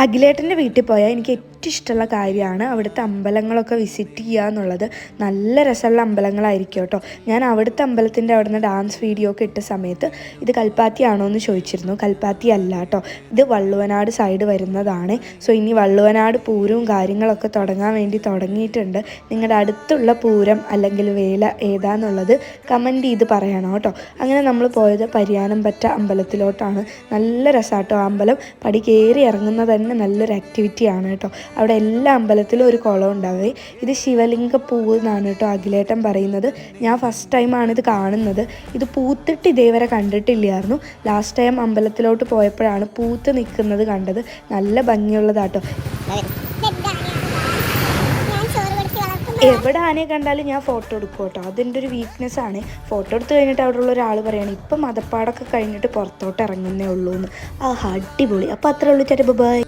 അഖിലേട്ടൻ്റെ വീട്ടിൽ പോയാൽ എനിക്ക് ഏറ്റവും ഇഷ്ടമുള്ള കാര്യമാണ് അവിടുത്തെ അമ്പലങ്ങളൊക്കെ വിസിറ്റ് ചെയ്യുക എന്നുള്ളത്. നല്ല രസമുള്ള അമ്പലങ്ങളായിരിക്കും കേട്ടോ. ഞാൻ അവിടുത്തെ അമ്പലത്തിൻ്റെ അവിടെ നിന്ന് ഡാൻസ് വീഡിയോ ഒക്കെ ഇട്ട സമയത്ത് ഇത് കൽപ്പാത്തി ആണോ എന്ന് ചോദിച്ചിരുന്നു. കൽപ്പാത്തി അല്ല കേട്ടോ, ഇത് വള്ളുവനാട് സൈഡ് വരുന്നതാണ്. സോ ഇനി വള്ളുവനാട് പൂരവും കാര്യങ്ങളൊക്കെ തുടങ്ങാൻ വേണ്ടി തുടങ്ങിയിട്ടുണ്ട്. നിങ്ങളുടെ അടുത്തുള്ള പൂരം അല്ലെങ്കിൽ വേല ഏതാന്നുള്ളത് കമൻറ്റ് ചെയ്ത് പറയണം കേട്ടോ. അങ്ങനെ നമ്മൾ പോയത് പരിയാനംപറ്റ അമ്പലത്തിലോട്ടാണ്. നല്ല രസമാട്ടോ ആ അമ്പലം. പടി കയറി ഇറങ്ങുന്നത് തന്നെ നല്ലൊരു ആക്ടിവിറ്റിയാണ് കേട്ടോ. അവിടെ എല്ലാ അമ്പലത്തിലും ഒരു കുളം ഉണ്ടാവേ. ഇത് ശിവലിംഗ പൂവ് എന്നാണ് കേട്ടോ അഖിലേട്ടൻ പറയുന്നത്. ഞാൻ ഫസ്റ്റ് ടൈമാണ് ഇത് കാണുന്നത്. ഇത് പൂത്തിട്ട് ഇതേവരെ കണ്ടിട്ടില്ലായിരുന്നു. ലാസ്റ്റ് ടൈം അമ്പലത്തിലോട്ട് പോയപ്പോഴാണ് പൂത്ത് നിൽക്കുന്നത് കണ്ടത്. നല്ല ഭംഗിയുള്ളതാട്ടോ. എവിടെ ആനയെ കണ്ടാലും ഞാൻ ഫോട്ടോ എടുക്കും കേട്ടോ. അതെൻ്റെ ഒരു വീക്ക്നെസ് ആണ്. ഫോട്ടോ എടുത്ത് കഴിഞ്ഞിട്ട് അവിടെ ഉള്ള ഒരാൾ പറയുകയാണ് ഇപ്പം മതപ്പാടൊക്കെ കഴിഞ്ഞിട്ട് പുറത്തോട്ട് ഇറങ്ങുന്നേ ഉള്ളൂ എന്ന്. അടിപൊളി. അപ്പോൾ അത്രേ ഉള്ളൂ. ചേട്ടാ ബൈ.